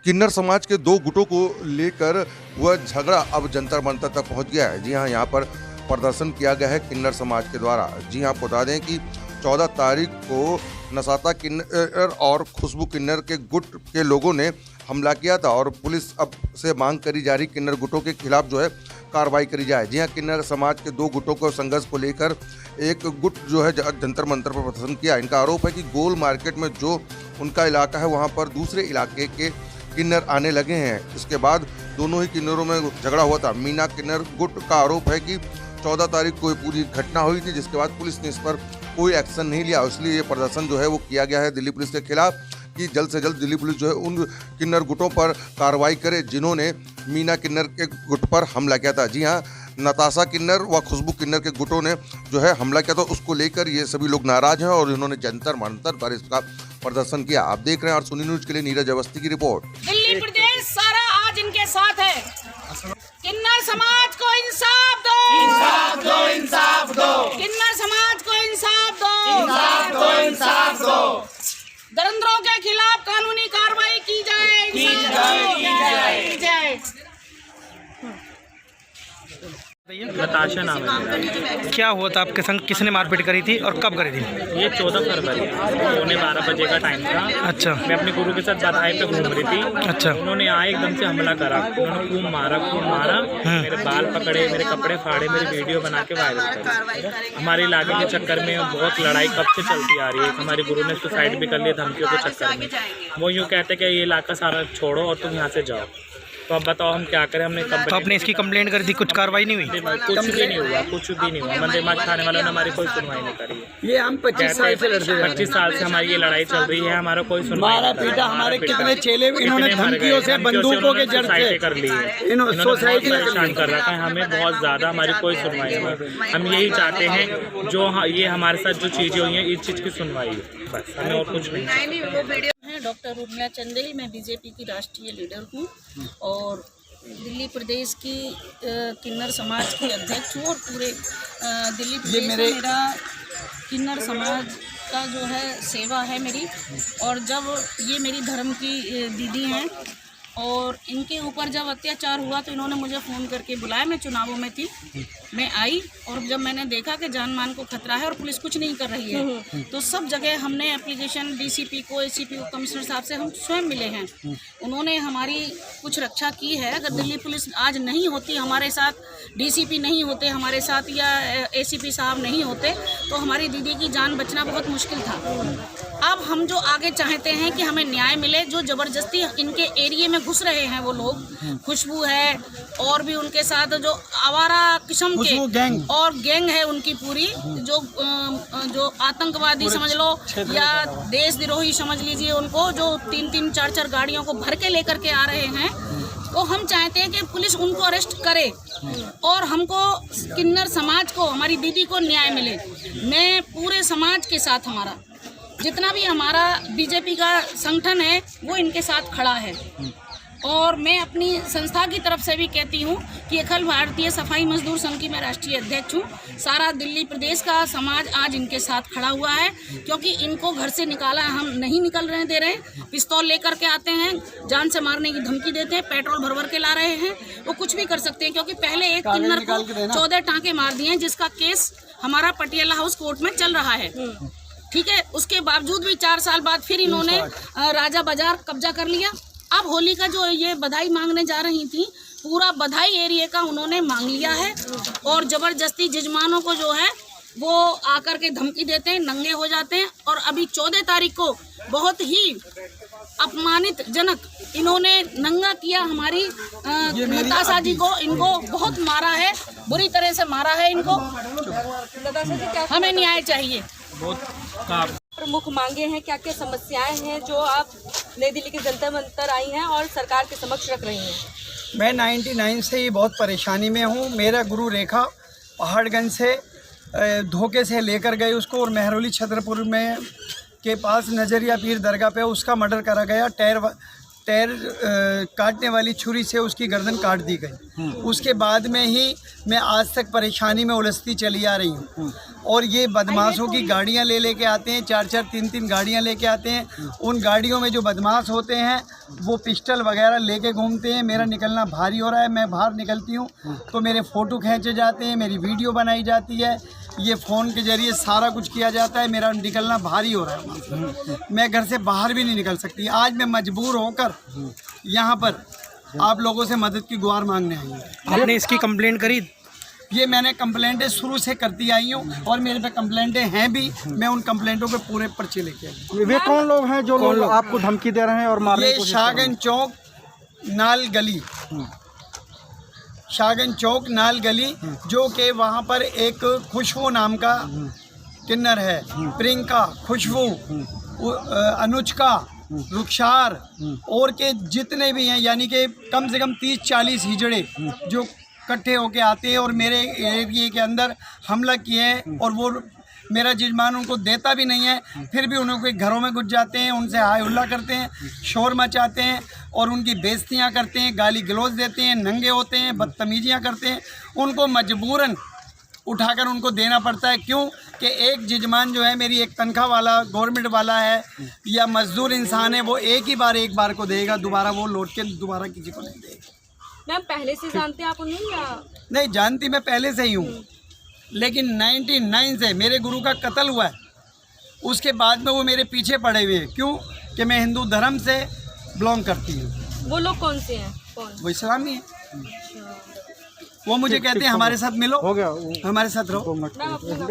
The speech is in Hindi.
किन्नर समाज के दो गुटों को लेकर वह झगड़ा अब जंतर मंतर तक पहुंच गया है। जी हां, यहां पर प्रदर्शन किया गया है किन्नर समाज के द्वारा। जी हां, आपको बता दें कि 14 तारीख को नसाता किन्नर और खुशबू किन्नर के गुट के लोगों ने हमला किया था और पुलिस अब से मांग करी जा रही किन्नर गुटों के खिलाफ जो है कार्रवाई करी जाए। जी हां, किन्नर समाज के दो गुटों को संघर्ष को लेकर एक गुट जो है जंतर मंतर पर प्रदर्शन किया। इनका आरोप है कि गोल मार्केट में जो उनका इलाका है वहां पर दूसरे इलाके के किन्नर आने लगे हैं। इसके बाद दोनों ही किन्नरों में झगड़ा हुआ था। मीना किन्नर गुट का आरोप है कि 14 तारीख को पूरी घटना हुई थी, जिसके बाद पुलिस ने इस पर कोई एक्शन नहीं लिया। इसलिए ये प्रदर्शन जो है वो किया गया है दिल्ली पुलिस के खिलाफ कि जल्द से जल्द दिल्ली पुलिस जो है उन किन्नर गुटों पर कार्रवाई करे जिन्होंने मीना किन्नर के गुट पर हमला किया था। जी हाँ, नताशा किन्नर व खुशबू किन्नर के गुटों ने जो है हमला किया था, उसको लेकर ये सभी लोग नाराज हैं और इन्होंने जंतर मंतर पर इसका प्रदर्शन किया। आप देख रहे हैं और सुनी न्यूज के लिए नीरज अवस्थी की रिपोर्ट। दिल्ली प्रदेश सारा आज इनके साथ है। किन्नर समाज को इंसाफ दो, इंसाफ दो, इंसाफ दो, किन्नर समाज को इंसाफ दो, इंसाफ दो, इंसाफ दो। दरिंद्रों के खिलाफ कानूनी कार्रवाई की जाए, की जाए। नताशा नाम है। क्या हुआ था आपके संग? किसने मारपीट करी थी और कब करी थी? ये 14 फरवरी 12:15 बजे का टाइम था। अच्छा। मैं अपने गुरु के साथ बधाई पे घूम रही थी। अच्छा। उन्होंने आए एकदम से हमला करा। उन्होंने खूब मारा, मेरे बाल पकड़े, मेरे कपड़े फाड़े, मेरी वीडियो बना के वायरल करी। हमारे इलाके के चक्कर में बहुत लड़ाई कब से चलती आ रही है। हमारे गुरु ने सुसाइड भी कर लिया धमकियों के चक्कर में। वो यूँ कहते कि ये इलाका सारा छोड़ो और तुम यहाँ से जाओ। तो अब बताओ हम क्या करें। हमने तो आपने इसकी कंप्लेंट करी थी, कुछ कार्रवाई नहीं हुई? कुछ भी नहीं हुआ, कुछ भी नहीं हुआ। मंदिर खाने वालों ने हमारी कोई सुनवाई नहीं करी। ये हम 25 साल से लड़ते हैं। 25 साल से हमारी ये लड़ाई चल रही है, हमारा कोई सुनवाई मारा पीटा, हमारे कितने चेले इन्होंने धमकियों से, बंदूकों के जड़ से कर ली है। इन्होंने सोसाइटी परेशान कर रखा है हमें बहुत ज्यादा। हमारी कोई सुनवाई नहीं। हम यही चाहते हैं जो ये हमारे साथ जो चीजें हुई हैं इस चीज की सुनवाई है, बस हमें और कुछ नहीं। डॉक्टर उर्मिला चंदेल, मैं बीजेपी की राष्ट्रीय लीडर हूँ और दिल्ली प्रदेश की किन्नर समाज की अध्यक्ष हूँ और पूरे दिल्ली प्रदेश में मेरा किन्नर समाज का जो है सेवा है मेरी। और जब ये मेरी धर्म की दीदी हैं और इनके ऊपर जब अत्याचार हुआ तो इन्होंने मुझे फ़ोन करके बुलाया। मैं चुनावों में थी, मैं आई और जब मैंने देखा कि जान मान को खतरा है और पुलिस कुछ नहीं कर रही है तो सब जगह हमने एप्लीकेशन डीसीपी को, एसीपी को, कमिश्नर साहब से हम स्वयं मिले हैं। उन्होंने हमारी कुछ रक्षा की है। अगर दिल्ली पुलिस आज नहीं होती हमारे साथ, डीसीपी नहीं होते हमारे साथ या एसीपी साहब नहीं होते तो हमारी दीदी की जान बचना बहुत मुश्किल था। अब हम जो आगे चाहते हैं कि हमें न्याय मिले। जो ज़बरदस्ती इनके एरिए में घुस रहे हैं वो लोग, खुशबू है और भी उनके साथ जो आवारा किस्म के और गैंग है उनकी पूरी, जो आतंकवादी समझ लो या देशद्रोही समझ लीजिए उनको, जो 3-3, 4-4 गाड़ियों को भर के लेकर के आ रहे हैं। तो हम चाहते हैं कि पुलिस उनको अरेस्ट करे और हमको किन्नर समाज को, हमारी दीदी को न्याय मिले। मैं पूरे समाज के साथ, हमारा जितना भी हमारा बीजेपी का संगठन है वो इनके साथ खड़ा है। और मैं अपनी संस्था की तरफ से भी कहती हूँ कि अखिल भारतीय सफाई मजदूर संघ की मैं राष्ट्रीय अध्यक्ष हूँ। सारा दिल्ली प्रदेश का समाज आज इनके साथ खड़ा हुआ है क्योंकि इनको घर से निकाला, हम नहीं निकल रहे दे रहे। पिस्तौल लेकर के आते हैं, जान से मारने की धमकी देते हैं, पेट्रोल भर के ला रहे हैं। वो कुछ भी कर सकते हैं क्योंकि पहले एक किन्नर को 14 टाँके मार दिए हैं जिसका केस हमारा पटियाला हाउस कोर्ट में चल रहा है। ठीक है, उसके बावजूद भी 4 साल बाद फिर इन्होंने राजा बाजार कब्जा कर लिया। अब होली का जो ये बधाई मांगने जा रही थी, पूरा बधाई एरिया का उन्होंने मांग लिया है और ज़बरदस्ती जजमानों को जो है वो आकर के धमकी देते हैं, नंगे हो जाते हैं। और अभी 14 तारीख को बहुत ही अपमानित जनक इन्होंने नंगा किया हमारी नताशा जी को। इनको बहुत मारा है, बुरी तरह से मारा है इनको। हमें न्याय चाहिए। प्रमुख मांगे हैं, क्या क्या समस्याएं हैं जो आप नई दिल्ली के जंतर मंतर आई हैं और सरकार के समक्ष रख रही हैं? मैं 99 से ही बहुत परेशानी में हूँ। मेरा गुरु रेखा पहाड़गंज से धोखे से लेकर गए उसको और मेहरौली छतरपुर में के पास नजरिया पीर दरगाह पे उसका मर्डर करा गया। टायर काटने वाली छुरी से उसकी गर्दन काट दी गई। उसके बाद में ही मैं आज तक परेशानी में उलझती चली आ रही हूँ। और ये बदमाशों की गाड़ियाँ ले के आते हैं, 4-4 3-3 गाड़ियाँ लेके आते हैं। उन गाड़ियों में जो बदमाश होते हैं वो पिस्टल वगैरह लेके घूमते हैं। मेरा निकलना भारी हो रहा है, मैं बाहर निकलती हूँ तो मेरे फ़ोटो खींचे जाते हैं, मेरी वीडियो बनाई जाती है, ये फ़ोन के ज़रिए सारा कुछ किया जाता है। मेरा निकलना भारी हो रहा है, मैं घर से बाहर भी नहीं निकल सकती। आज मैं मजबूर होकर यहाँ पर आप लोगों से मदद की गुहार मांगने आई हूँ। आपने इसकी कंप्लेंट करी? ये मैंने कंप्लेंटें शुरू से करती आई हूँ और मेरे पे कंप्लेंटें हैं भी। मैं उन कंप्लेंटों के पूरे पर्चे लेके आई। वे कौन लोग हैं जो लोग आपको धमकी दे रहे हैं और मारने ये की कोशिश कर रहे हैं? शाहगंज चौक नाल गली, शाहगंज चौक नाल गली, जो कि वहाँ पर एक खुशबू नाम का किन्नर है, प्रियंका, खुशबू, अनुष्का, रुखसार और के जितने भी हैं, यानी कि कम से कम 30-40 हिजड़े जो इकट्ठे होके आते हैं और मेरे एरिए के अंदर हमला किए हैं। और वो मेरा जजमान उनको देता भी नहीं है, फिर भी उनके घरों में घुस जाते हैं, उनसे हाय हुल्ला करते हैं, शोर मचाते हैं और उनकी बेइज्जतियाँ करते हैं, गाली गलौज देते हैं, नंगे होते हैं, बदतमीजियाँ करते हैं। उनको मजबूरन उठाकर उनको देना पड़ता है। क्यों कि एक जजमान जो है मेरी एक तनख्वाह वाला गवर्नमेंट वाला है या मजदूर इंसान है, वो एक बार को देगा, दोबारा वो लौट के दोबारा किसी को नहीं देगा। मैम पहले से जानते हैं आप उन्हें या? नहीं जानती, मैं पहले से ही हूँ, लेकिन 99 से मेरे गुरु का कत्ल हुआ है, उसके बाद में वो मेरे पीछे पड़े हुए हैं। क्यों कि मैं हिंदू धर्म से बिलोंग करती हूँ। वो लोग कौन से हैं? कौन? वो इस्लामी है। वो मुझे कहते हैं हमारे साथ मिलो, हो गया हमारे साथ रहो। मैम अपना